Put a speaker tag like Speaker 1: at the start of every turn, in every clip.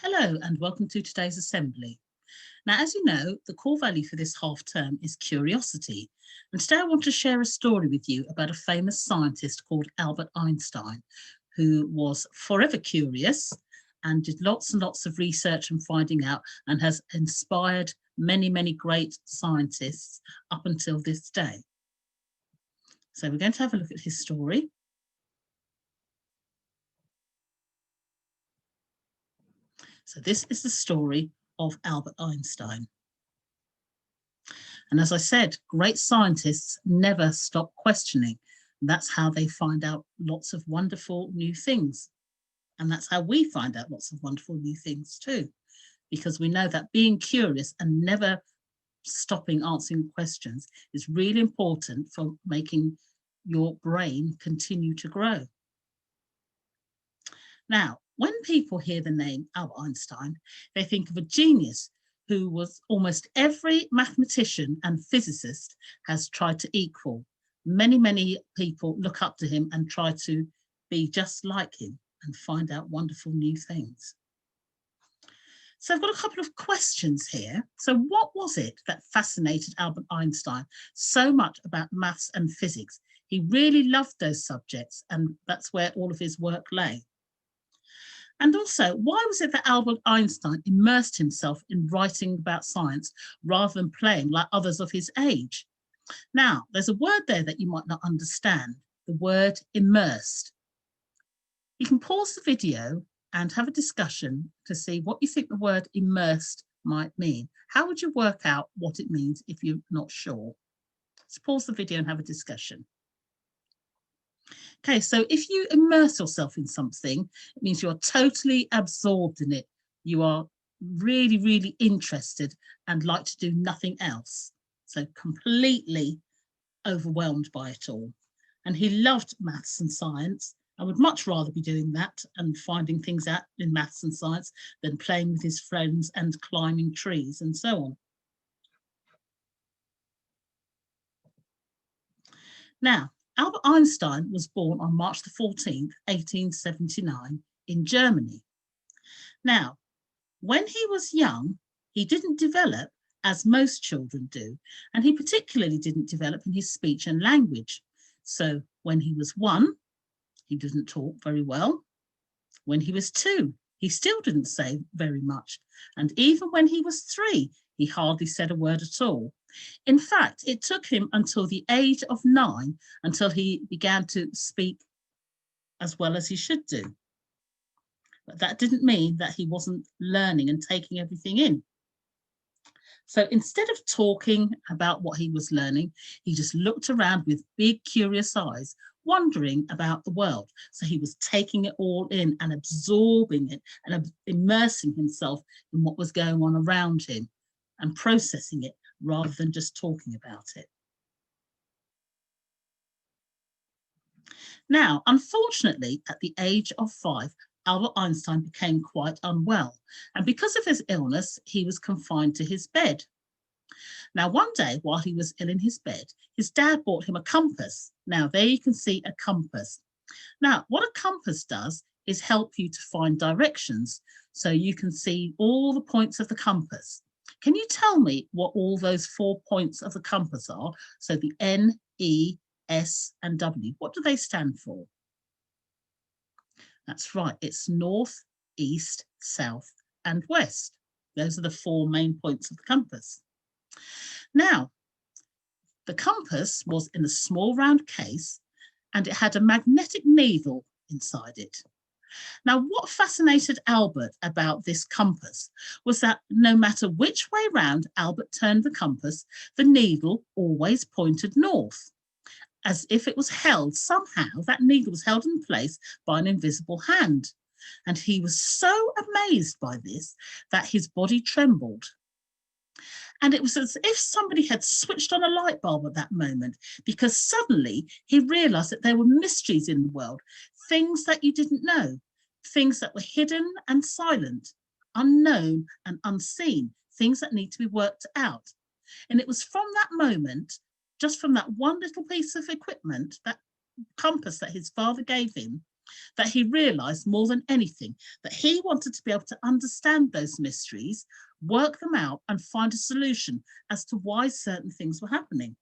Speaker 1: Hello and welcome to today's assembly. Now, as you know, the core value for this half term is curiosity. And today I want to share a story with you about a famous scientist called Albert Einstein, who was forever curious and did lots and lots of research and finding out and has inspired many, many great scientists up until this day. So we're going to have a look at his story. So this is the story of Albert Einstein. And as I said, great scientists never stop questioning. That's how they find out lots of wonderful new things. And that's how we find out lots of wonderful new things too, because we know that being curious and never stopping answering questions is really important for making your brain continue to grow. Now, when people hear the name Albert Einstein, they think of a genius who was almost every mathematician and physicist has tried to equal. Many, many people look up to him and try to be just like him and find out wonderful new things. So I've got a couple of questions here. So what was it that fascinated Albert Einstein so much about maths and physics? He really loved those subjects, and that's where all of his work lay. And also, why was it that Albert Einstein immersed himself in writing about science rather than playing like others of his age? Now, there's a word there that you might not understand, the word immersed. You can pause the video and have a discussion to see what you think the word immersed might mean. How would you work out what it means if you're not sure? Let's pause the video and have a discussion. Okay, so if you immerse yourself in something, it means you're totally absorbed in it. You are really, really interested and like to do nothing else. So completely overwhelmed by it all. And he loved maths and science. I would much rather be doing that and finding things out in maths and science than playing with his friends and climbing trees and so on. Now, Albert Einstein was born on March the 14th, 1879 in Germany. Now, when he was young, he didn't develop as most children do, and he particularly didn't develop in his speech and language. So when he was 1, he didn't talk very well. When he was 2, he still didn't say very much. And even when he was 3, he hardly said a word at all. In fact, it took him until the age of 9 until he began to speak as well as he should do. But that didn't mean that he wasn't learning and taking everything in. So instead of talking about what he was learning, he just looked around with big, curious eyes, wondering about the world. So he was taking it all in and absorbing it and immersing himself in what was going on around him and processing it rather than just talking about it. Now, unfortunately, at the age of 5, Albert Einstein became quite unwell, and because of his illness, he was confined to his bed. Now, one day while he was ill in his bed, his dad bought him a compass. Now, there you can see a compass. Now, what a compass does is help you to find directions, so you can see all the points of the compass. Can you tell me what all those 4 points of the compass are? So the N, E, S and W. What do they stand for? That's right, it's north, east, south and west. Those are the 4 main points of the compass. Now, the compass was in a small round case and it had a magnetic needle inside it. Now, what fascinated Albert about this compass was that no matter which way round Albert turned the compass, the needle always pointed north, as if it was held somehow. That needle was held in place by an invisible hand. And he was so amazed by this that his body trembled. And it was as if somebody had switched on a light bulb at that moment, because suddenly he realized that there were mysteries in the world, things that you didn't know, things that were hidden and silent, unknown and unseen, things that need to be worked out. And it was from that moment, just from that one little piece of equipment, that compass that his father gave him, that he realised more than anything that he wanted to be able to understand those mysteries, work them out and find a solution as to why certain things were happening.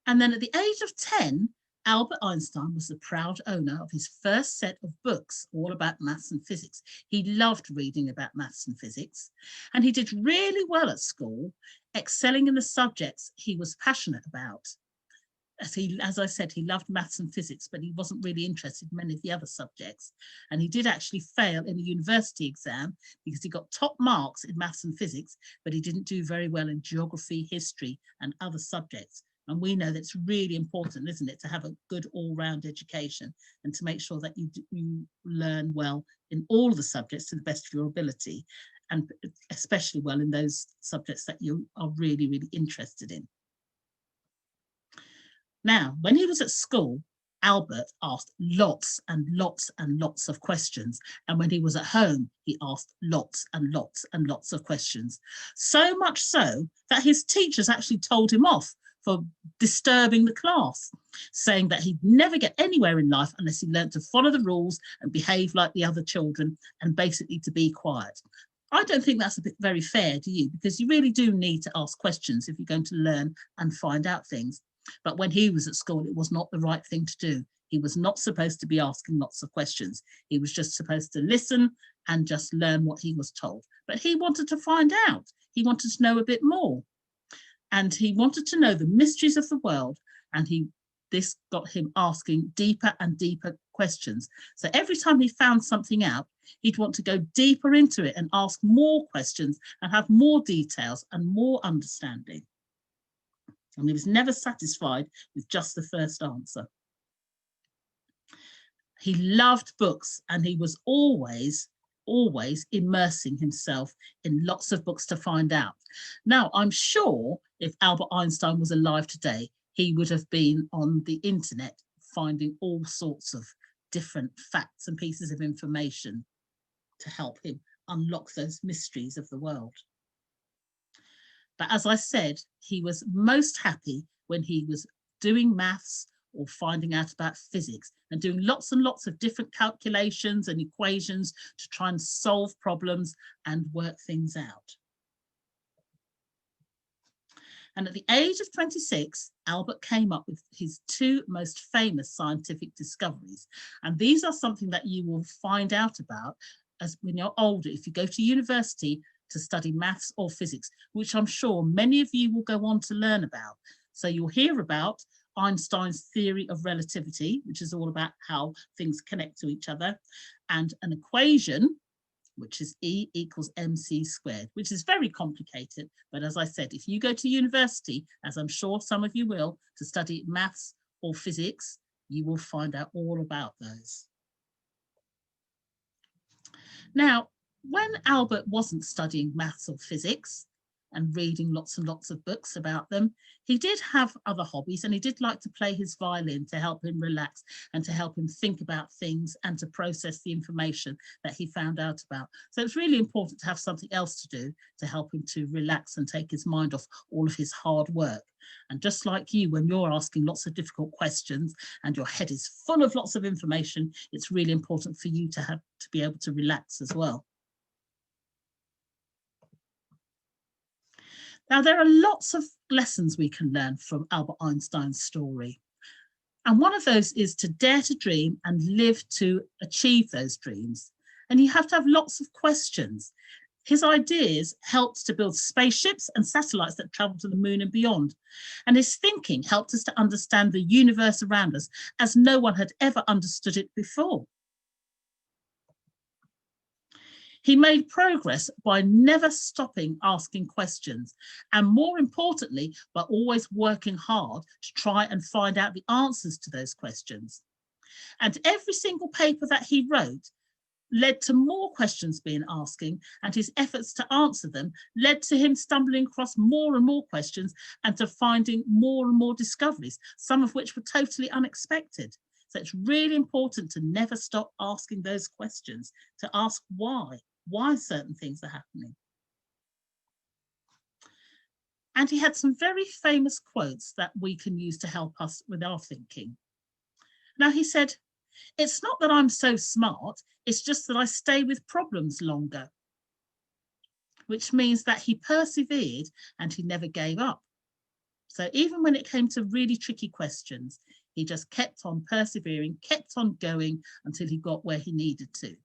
Speaker 1: And then at the age of 10, Albert Einstein was the proud owner of his first set of books all about maths and physics. He loved reading about maths and physics, and he did really well at school, excelling in the subjects he was passionate about. As I said, he loved maths and physics, but he wasn't really interested in many of the other subjects. And he did actually fail in a university exam because he got top marks in maths and physics, but he didn't do very well in geography, history, and other subjects. And we know that's really important, isn't it, to have a good all-round education and to make sure that you learn well in all the subjects to the best of your ability, and especially well in those subjects that you are really, really interested in. Now, when he was at school, Albert asked lots and lots and lots of questions. And when he was at home, he asked lots and lots and lots of questions. So much so that his teachers actually told him off for disturbing the class, saying that he'd never get anywhere in life unless he learned to follow the rules and behave like the other children and basically to be quiet. I don't think that's very fair, do you? Because you really do need to ask questions if you're going to learn and find out things. But when he was at school, it was not the right thing to do. He was not supposed to be asking lots of questions. He was just supposed to listen and just learn what he was told. But he wanted to find out. He wanted to know a bit more. And he wanted to know the mysteries of the world. And this got him asking deeper and deeper questions. So every time he found something out, he'd want to go deeper into it and ask more questions and have more details and more understanding. And he was never satisfied with just the first answer. He loved books, and he was always immersing himself in lots of books to find out. Now, I'm sure if Albert Einstein was alive today, he would have been on the internet finding all sorts of different facts and pieces of information to help him unlock those mysteries of the world. But as I said, he was most happy when he was doing maths or finding out about physics and doing lots and lots of different calculations and equations to try and solve problems and work things out. And at the age of 26, Albert came up with his two most famous scientific discoveries. And these are something that you will find out about as when you're older, if you go to university to study maths or physics, which I'm sure many of you will go on to learn about. So you'll hear about Einstein's theory of relativity, which is all about how things connect to each other, and an equation, which is E equals mc squared, which is very complicated. But as I said, if you go to university, as I'm sure some of you will, to study maths or physics, you will find out all about those. Now, when Albert wasn't studying maths or physics and reading lots and lots of books about them, he did have other hobbies, and he did like to play his violin to help him relax and to help him think about things and to process the information that he found out about. So it's really important to have something else to do to help him to relax and take his mind off all of his hard work. And just like you, when you're asking lots of difficult questions and your head is full of lots of information, it's really important for you to be able to relax as well. Now, there are lots of lessons we can learn from Albert Einstein's story. And one of those is to dare to dream and live to achieve those dreams. And you have to have lots of questions. His ideas helped to build spaceships and satellites that travel to the moon and beyond. And his thinking helped us to understand the universe around us as no one had ever understood it before. He made progress by never stopping asking questions, and more importantly, by always working hard to try and find out the answers to those questions. And every single paper that he wrote led to more questions being asked, and his efforts to answer them led to him stumbling across more and more questions and to finding more and more discoveries, some of which were totally unexpected. So it's really important to never stop asking those questions, to ask why certain things are happening. And he had some very famous quotes that we can use to help us with our thinking. Now, he said, "It's not that I'm so smart, it's just that I stay with problems longer," which means that he persevered and he never gave up. So even when it came to really tricky questions, he just kept on persevering, kept on going until he got where he needed to.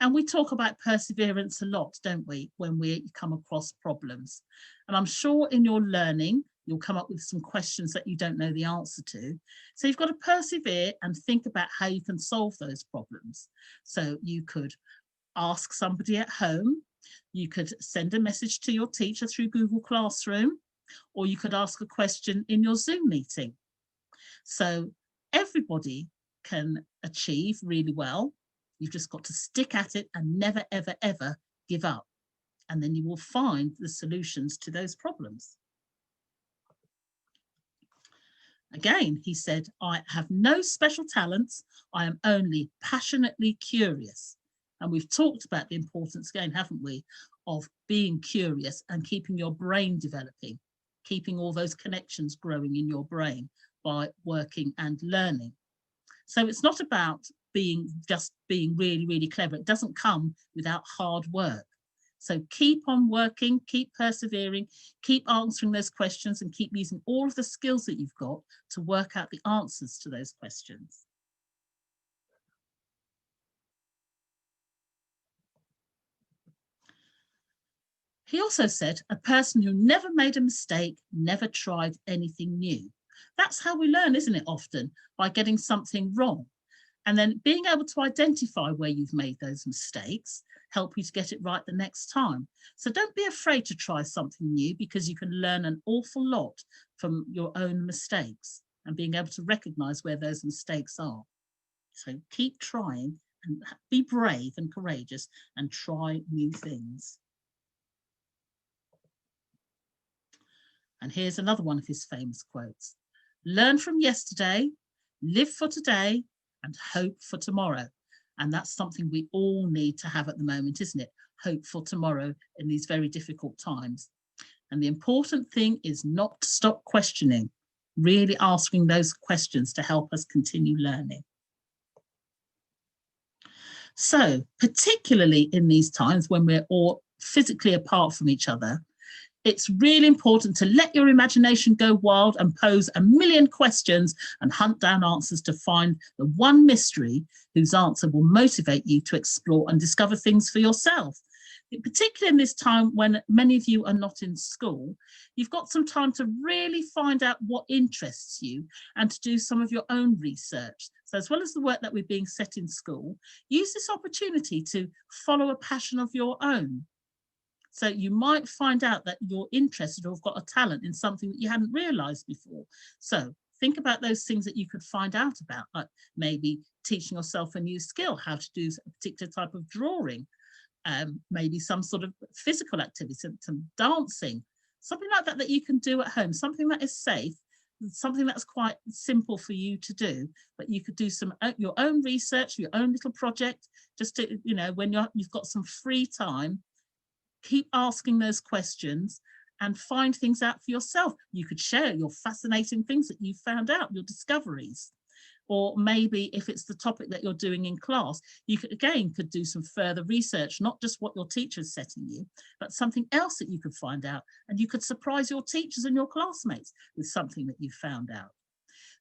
Speaker 1: And we talk about perseverance a lot, don't we, when we come across problems. And I'm sure in your learning, you'll come up with some questions that you don't know the answer to. So you've got to persevere and think about how you can solve those problems. So you could ask somebody at home, you could send a message to your teacher through Google Classroom, or you could ask a question in your Zoom meeting. So everybody can achieve really well. You've just got to stick at it and never, ever, ever give up. And then you will find the solutions to those problems. Again, he said, "I have no special talents. I am only passionately curious." And we've talked about the importance again, haven't we, of being curious and keeping your brain developing, keeping all those connections growing in your brain by working and learning. So it's not about just being really, really clever. It doesn't come without hard work. So keep on working, keep persevering, keep answering those questions, and keep using all of the skills that you've got to work out the answers to those questions. He also said, "A person who never made a mistake never tried anything new." That's how we learn, isn't it, often, by getting something wrong. And then being able to identify where you've made those mistakes help you to get it right the next time. So don't be afraid to try something new, because you can learn an awful lot from your own mistakes and being able to recognize where those mistakes are. So keep trying and be brave and courageous and try new things. And here's another one of his famous quotes: "Learn from yesterday, live for today, and hope for tomorrow." And that's something we all need to have at the moment, isn't it? Hope for tomorrow in these very difficult times. And the important thing is not to stop questioning, really asking those questions to help us continue learning. So, particularly in these times when we're all physically apart from each other, it's really important to let your imagination go wild and pose a million questions and hunt down answers to find the one mystery whose answer will motivate you to explore and discover things for yourself. Particularly in this time when many of you are not in school, you've got some time to really find out what interests you and to do some of your own research. So as well as the work that we're being set in school, use this opportunity to follow a passion of your own. So you might find out that you're interested or have got a talent in something that you hadn't realized before. So think about those things that you could find out about, like maybe teaching yourself a new skill, how to do a particular type of drawing, maybe some sort of physical activity, some dancing, something like that that you can do at home, something that is safe, something that's quite simple for you to do, but you could do some your own research, your own little project, just to, you know, when you've got some free time. Keep asking those questions and find things out for yourself. You could share your fascinating things that you found out, your discoveries. Or maybe if it's the topic that you're doing in class, you could do some further research, not just what your teacher's setting you, but something else that you could find out. And you could surprise your teachers and your classmates with something that you found out.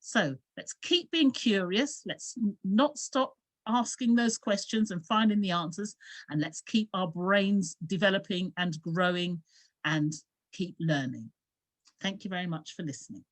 Speaker 1: So let's keep being curious. Let's not stop asking those questions and finding the answers, and let's keep our brains developing and growing and keep learning. Thank you very much for listening.